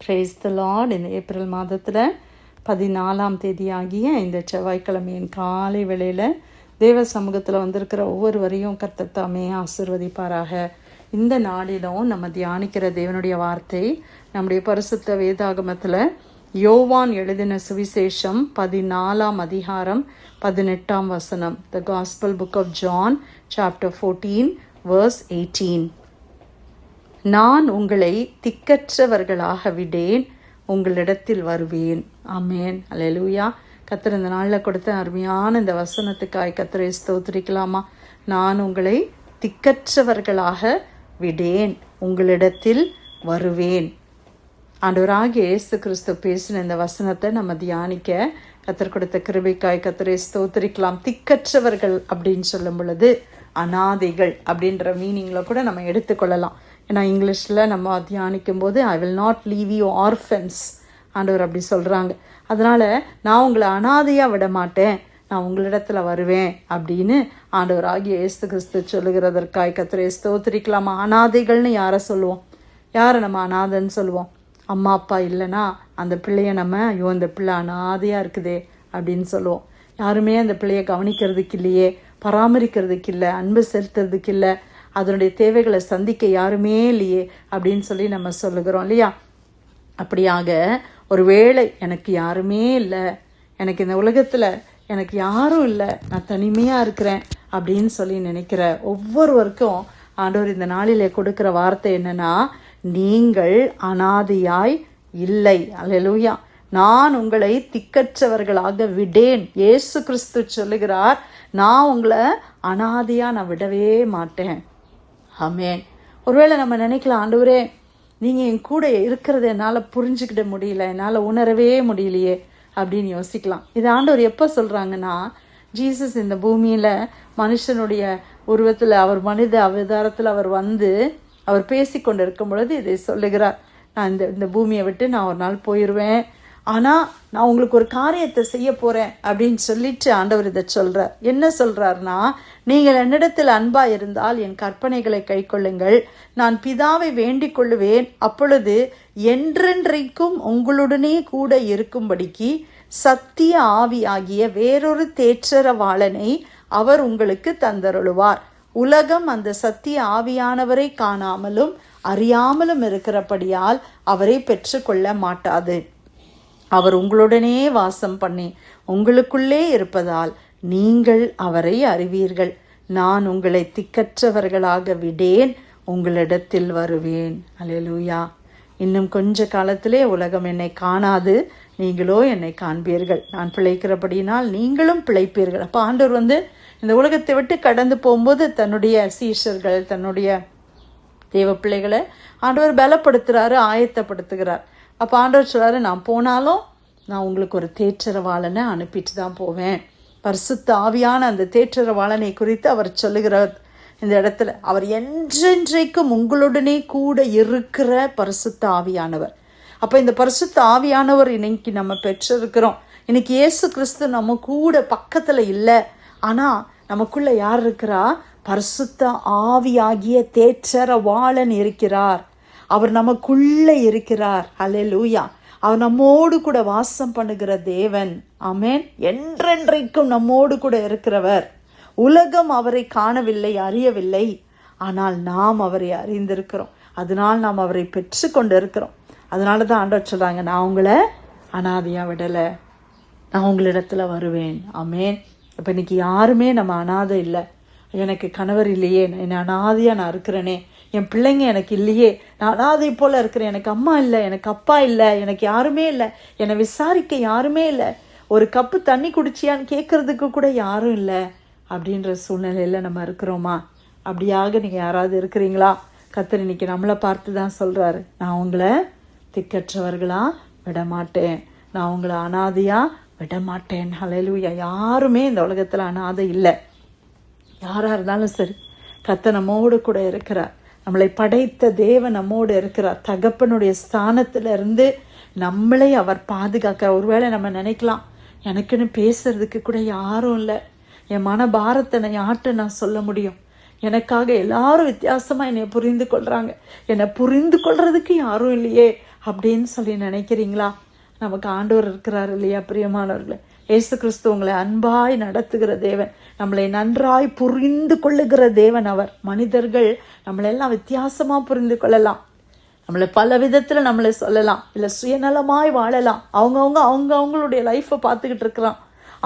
Praise the Lord. இந்த April மாதத்தில் 14ஆம் தேதியாகிய இந்த செவ்வாய்க்கிழமையின் காலை வேளையில் தேவ சமூகத்தில் வந்திருக்கிற ஒவ்வொருவரையும் கர்த்தர் தாமே ஆசீர்வதிப்பாராக. இந்த நாளிலும் நம்ம தியானிக்கிற தேவனுடைய வார்த்தை நம்முடைய பரிசுத்த வேதாகமத்தில் யோவான் எழுதின சுவிசேஷம் 14ஆம் அதிகாரம் 18ஆம் வசனம். The gospel book of John chapter 14 verse 18. நான் உங்களை திக்கற்றவர்களாக விடேன், உங்களிடத்தில் வருவேன். ஆமேன். அல்லேலூயா. கர்த்தர் இந்த நாளில் கொடுத்த அருமையான இந்த வசனத்துக்காய் கர்த்தரை ஸ்தோத்திரிக்கலாமா? நான் உங்களை திக்கற்றவர்களாக விடேன், உங்களிடத்தில் வருவேன். ஆண்டவராகிய இயேசு கிறிஸ்து பேசின இந்த வசனத்தை நம்ம தியானிக்க கர்த்தர் கொடுத்த கிருபைக்காய் கர்த்தரை ஸ்தோத்திரிக்கலாம். திக்கற்றவர்கள் அப்படின்னு சொல்லும் பொழுது அனாதைகள் அப்படின்ற மீனிங்கில் கூட நம்ம எடுத்துக்கொள்ளலாம். ஏன்னா இங்கிலீஷில் நம்ம தியானிக்கும் போது I will not leave you orphans ஆண்டவர் அப்படி சொல்கிறாங்க. அதனால் நான் உங்களை அனாதையாக விட மாட்டேன், நான் உங்களிடத்தில் வருவேன் அப்படின்னு ஆண்டவராகிய இயேசு கிறிஸ்து சொல்லுகிறதற்காய் கர்த்தரை ஸ்தோத்திரிக்கலாமா? அனாதைகள்னு யாரை சொல்லுவோம்? யாரை நம்ம அனாதைன்னு சொல்லுவோம்? அம்மா அப்பா இல்லைன்னா அந்த பிள்ளைய நம்ம ஐயோ இந்த பிள்ளை அனாதையாக இருக்குதே அப்படின்னு சொல்லுவோம். யாருமே அந்த பிள்ளைய கவனிக்கிறதுக்கு இல்லையே, பராமரிக்கிறதுக்கு இல்லை, அன்பு செலுத்துறதுக்கு இல்லை, அதனுடைய தேவைகளை சந்திக்க யாருமே இல்லையே அப்படின்னு சொல்லி நம்ம சொல்லுகிறோம் இல்லையா? அப்படியாக ஒருவேளை எனக்கு யாருமே இல்லை, எனக்கு இந்த உலகத்தில் எனக்கு யாரும் இல்லை, நான் தனிமையாக இருக்கிறேன் அப்படின்னு சொல்லி நினைக்கிற ஒவ்வொருவருக்கும் ஆண்டவர் இந்த நாளிலே கொடுக்குற வார்த்தை என்னன்னா, நீங்கள் அனாதையாய் இல்லை. அல்லேலூயா. நான் உங்களை திக்கற்றவர்களாக விடேன். இயேசு கிறிஸ்து சொல்லுகிறார், நான் உங்களை அனாதையாக நான் விடவே மாட்டேன். ஆமேன். ஒருவேளை நம்ம நினைக்கலாம், ஆண்டவரே நீங்கள் என் கூட இருக்கிறத என்னால் புரிஞ்சுக்கிட முடியல, என்னால் உணரவே முடியலையே அப்படின்னு யோசிக்கலாம். இது ஆண்டவர் எப்போ சொல்கிறாங்கன்னா, ஜீசஸ் இந்த பூமியில் மனுஷனுடைய உருவத்தில் அவர் மனித அவதாரத்தில் அவர் வந்து அவர் பேசி கொண்டு இருக்கும் பொழுது இதை சொல்லுகிறார். நான் இந்த பூமியை விட்டு நான் ஒரு நாள் போயிடுவேன், ஆனால் நான் உங்களுக்கு ஒரு காரியத்தை செய்ய போகிறேன் அப்படின்னு சொல்லிட்டு ஆண்டவர் இதை சொல்கிறார். என்ன சொல்கிறார்னா, நீங்கள் என்னிடத்தில் அன்பாக இருந்தால் என் கற்பனைகளை கைக்கொள்ளுங்கள், நான் பிதாவை வேண்டிக் கொள்ளுவேன், அப்பொழுது என்றென்றைக்கும் உங்களுடனே கூட இருக்கும்படிக்கு சத்திய ஆவி ஆகிய வேறொரு தேற்றரவாளனை அவர் உங்களுக்கு தந்தருளுவார். உலகம் அந்த சத்திய ஆவியானவரை காணாமலும் அறியாமலும் இருக்கிறபடியால் அவரை பெற்றுக்கொள்ள மாட்டாது. அவர் உங்களுடனே வாசம் பண்ணி உங்களுக்குள்ளே இருப்பதால் நீங்கள் அவரை அறிவீர்கள். நான் உங்களை திக்கற்றவர்களாக விடேன், உங்களிடத்தில் வருவேன். அல்லேலூயா. இன்னும் கொஞ்ச காலத்திலே உலகம் என்னை காணாது, நீங்களோ என்னை காண்பீர்கள். நான் பிழைக்கிறபடினால் நீங்களும் பிழைப்பீர்கள். அப்போ ஆண்டவர் இந்த உலகத்தை விட்டு கடந்து போகும்போது தன்னுடைய சீஷர்கள், தன்னுடைய தேவ பிள்ளைகளை ஆண்டவர் பலப்படுத்துகிறாரு, ஆயத்தப்படுத்துகிறார். அப்போ ஆண்டவர் சொல்கிறாரு, நான் போனாலும் நான் உங்களுக்கு ஒரு தேற்றரவாளனை அனுப்பிட்டு தான் போவேன். பரிசுத்த ஆவியான அந்த தேற்றரவாளனை குறித்து அவர் சொல்லுகிறார் இந்த இடத்துல. அவர் என்றென்றைக்கும் உங்களுடனே கூட இருக்கிற பரிசுத்த ஆவியானவர். அப்போ இந்த பரிசுத்த ஆவியானவர் இன்னைக்கு நம்ம பெற்றிருக்கிறோம். இன்னைக்கு இயேசு கிறிஸ்து நம்ம கூட பக்கத்தில் இல்லை, ஆனால் நமக்குள்ள யார் இருக்கிறா? பரிசுத்த ஆவியாகிய தேற்றரவாளன் இருக்கிறார். அவர் நமக்குள்ளே இருக்கிறார். அல்லேலூயா. அவர் நம்மோடு கூட வாசம் பண்ணுகிற தேவன். ஆமேன். என்றென்றைக்கும் நம்மோடு கூட இருக்கிறவர். உலகம் அவரை காணவில்லை, அறியவில்லை, ஆனால் நாம் அவரை அறிந்திருக்கிறோம். அதனால் நாம் அவரை பெற்று கொண்டு இருக்கிறோம். அதனால தான் ஆண்டவர் சொல்கிறாங்க, நான் உங்களை அனாதையாக விடலை, நான் உங்களிடத்துல வருவேன். ஆமேன். இப்போ இன்னைக்கு யாருமே நம்ம அனாதை இல்லை. எனக்கு கணவர் இல்லையே, என்னை அனாதையாக நான் இருக்கிறேனே, என் பிள்ளைங்க எனக்கு இல்லையே, நான் அனாதை போல் இருக்கிறேன், எனக்கு அம்மா இல்லை, எனக்கு அப்பா இல்லை, எனக்கு யாருமே இல்லை, என்னை விசாரிக்க யாருமே இல்லை, ஒரு கப்பு தண்ணி குடிச்சியான்னு கேட்கறதுக்கு கூட யாரும் இல்லை அப்படின்ற சூழ்நிலையில் நம்ம இருக்கிறோமா? அப்படியாக நீங்கள் யாராவது இருக்கிறீங்களா? கர்த்தர் இன்னைக்கு நம்மளை பார்த்து தான் சொல்கிறாரு, நான் உங்களை திக்கற்றவர்களாக விடமாட்டேன், நான் உங்களை அனாதையாக விடமாட்டேன். ஹல்லேலூயா. யாருமே இந்த உலகத்தில் அனாதை இல்லை. யாராக இருந்தாலும் சரி, கர்த்தர் நம்மோடு கூட இருக்கிறார். நம்மளை படைத்த தேவன் நம்மோடு இருக்கிறார். தகப்பனுடைய ஸ்தானத்திலிருந்து நம்மளை அவர் பாதுகாக்க. ஒருவேளை நம்ம நினைக்கலாம், எனக்குன்னு பேசுறதுக்கு கூட யாரும் இல்லை, என் மன பாரத்தை யார்கிட்ட நான் சொல்ல முடியும், எனக்காக எல்லாரும் வித்தியாசமாக என்னை புரிந்து கொள்கிறாங்க, என்னை புரிந்து கொள்றதுக்கு யாரும் இல்லையே அப்படின்னு சொல்லி நினைக்கிறீங்களா? நமக்கு ஆண்டவர் இருக்கிறார் இல்லையா பிரியமானவர்களே? இயேசு கிறிஸ்து உங்களை அன்பாய் நடத்துகிற தேவன், நம்மளை நன்றாய் புரிந்து கொள்ளுகிற தேவன் அவர். மனிதர்கள் நம்மளெல்லாம் வித்தியாசமா புரிந்து கொள்ளலாம், நம்மளை பல விதத்துல நம்மளை சொல்லலாம், இல்லை சுயநலமாய் வாழலாம். அவங்களுடைய லைஃப்பை பார்த்துக்கிட்டு இருக்கிறான்.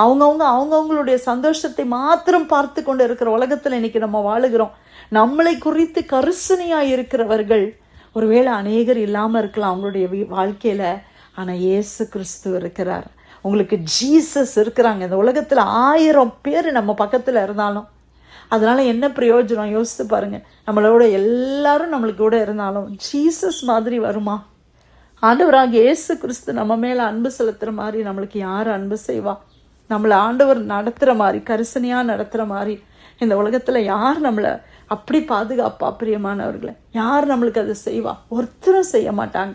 அவங்கவுங்களுடைய சந்தோஷத்தை மாத்திரம் பார்த்து கொண்டு இருக்கிற உலகத்துல இன்னைக்கு நம்ம வாழுகிறோம். நம்மளை குறித்து கரிசனையாய் இருக்கிறவர்கள் ஒருவேளை அநேகர் இல்லாம இருக்கலாம் அவங்களுடைய வாழ்க்கையில. ஆனா இயேசு கிறிஸ்து இருக்கிறார், உங்களுக்கு ஜீசஸ் இருக்கிறாங்க. இந்த உலகத்துல 1000 பேர் நம்ம பக்கத்துல இருந்தாலும் அதனால என்ன பிரயோஜனம்? யோசித்து பாருங்க. நம்மளோட எல்லாரும் நம்மளுக்கு கூட இருந்தாலும் ஜீசஸ் மாதிரி வருமா? ஆண்டவராக இயேசு கிறிஸ்து நம்ம மேல அன்பு செலுத்துற மாதிரி நம்மளுக்கு யார் அன்பு செய்வா? நம்மளை ஆண்டவர் நடத்துற மாதிரி, கரிசனையா நடத்துற மாதிரி இந்த உலகத்துல யார் நம்மளை அப்படி பாதுகாப்பா? பிரியமானவர்களே, யார் நம்மளுக்கு அதை செய்வா? ஒருத்தரும் செய்ய மாட்டாங்க.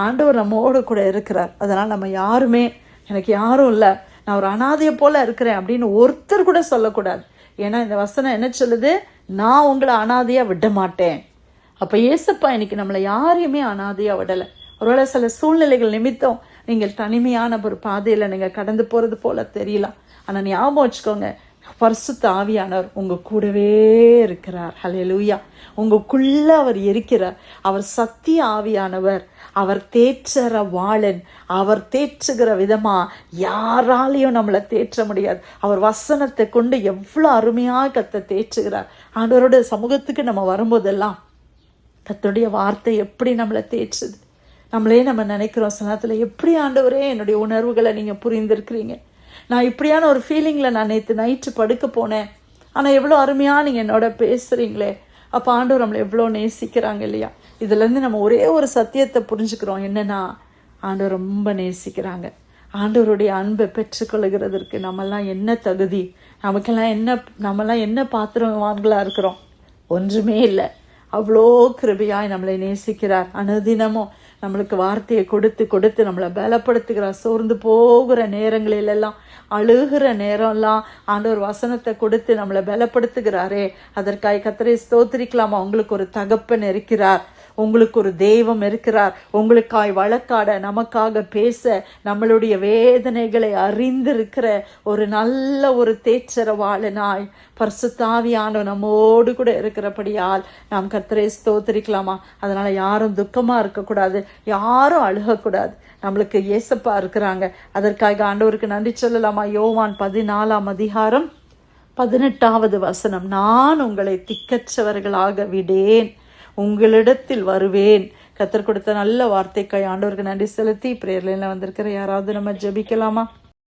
ஆண்டவர் நம்மோடு கூட இருக்கிறார். அதனால் நம்ம யாருமே எனக்கு யாரும் இல்லை, நான் ஒரு அனாதையை போல இருக்கிறேன் அப்படின்னு ஒருத்தர் கூட சொல்லக்கூடாது. ஏன்னா இந்த வசனம் என்ன சொல்லுது? நான் உங்களை அனாதையா விட மாட்டேன். அப்ப ஏசப்பா இன்னைக்கு நம்மளை யாரையுமே அனாதையா விடலை. ஒருவேளை சில சூழ்நிலைகள் நிமித்தம் நீங்கள் தனிமையான ஒரு பாதையில நீங்க கடந்து போறது போல தெரியலாம். ஆனா ஞாபகம் வச்சுக்கோங்க, பரிசுத்த ஆவியானவர் உங்க கூடவே இருக்கிறார். ஹல்லேலூயா. உங்களுக்குள்ள அவர் இருக்கிறார். அவர் சத்திய ஆவியானவர், அவர் தேற்றற வாளன். அவர் தேற்றுகிற விதமா யாராலையும் நம்மளை தேற்ற முடியாது. அவர் வசனத்தை கொண்டு எவ்வளவு அருமையா கத்த தேற்றுகிறார். ஆண்டவரோட சமூகத்துக்கு நம்ம வரும்போதெல்லாம் கர்த்தருடைய வார்த்தை எப்படி நம்மளை தேற்றுது. நம்மளே நம்ம நினைக்கிறோம் சில நேரத்தில், எப்படி ஆண்டவரே என்னுடைய உணர்வுகளை நீங்க புரிந்திருக்கிறீங்க, நான் இப்படியான ஒரு ஃபீலிங்கில் நான் நேற்று நைட்டு படுக்க போனேன், ஆனால் எவ்வளோ அருமையாக நீங்கள் என்னோட பேசுகிறீங்களே. அப்போ ஆண்டவர் நம்மளை எவ்வளோ நேசிக்கிறாங்க இல்லையா? இதுலேருந்து நம்ம ஒரே ஒரு சத்தியத்தை புரிஞ்சுக்கிறோம், என்னென்னா ஆண்டவர் ரொம்ப நேசிக்கிறாங்க. ஆண்டவருடைய அன்பை பெற்றுக்கொள்கிறதற்கு நம்மெல்லாம் என்ன தகுதி? நம்மெல்லாம் என்ன பாத்திரவான்களாக இருக்கிறோம்? ஒன்றுமே இல்லை. அவ்வளோ கிருபையாய் நம்மளை நேசிக்கிறார். அனுதினமும் நம்மளுக்கு வார்த்தையை கொடுத்து கொடுத்து நம்மளை பலப்படுத்துகிறார். சோர்ந்து போகிற நேரங்களிலெல்லாம், அழுகிற நேரம்லாம் ஆண்டவர் வசனத்தை கொடுத்து நம்மளை பலப்படுத்துகிறாரே. அதற்காக கர்த்தரை ஸ்தோத்திரிக்கலாமா? உங்களுக்கு ஒரு தகப்பன் இருக்கிறார், உங்களுக்கு ஒரு தெய்வம் இருக்கிறார். உங்களுக்காய் வழக்காட, நமக்காக பேச, நம்மளுடைய வேதனைகளை அறிந்திருக்கிற ஒரு நல்ல ஒரு தேற்றரவாளனாய் பரிசுத்த ஆவியானவர் நம்மோடு கூட இருக்கிறபடியால் நாம் கர்த்தரை ஸ்தோத்திரிக்கலாமா? அதனால யாரும் துக்கமா இருக்கக்கூடாது, யாரும் அழுகக்கூடாது. நம்மளுக்கு ஏசப்பா இருக்கிறாங்க. அதற்காக ஆண்டவருக்கு நன்றி சொல்லலாமா? யோவான் 14ஆம் அதிகாரம் 18வது வசனம், நான் உங்களை திக்கற்றவர்களாக விடேன், உங்களிடத்தில் வருவேன். கர்த்தர் கொடுத்த நல்ல வார்த்தைக்காய் ஆண்டவருக்கு நன்றி செலுத்தி பிரேயர்ல வந்திருக்கிற யாராவது நம்ம ஜெபிக்கலாமா?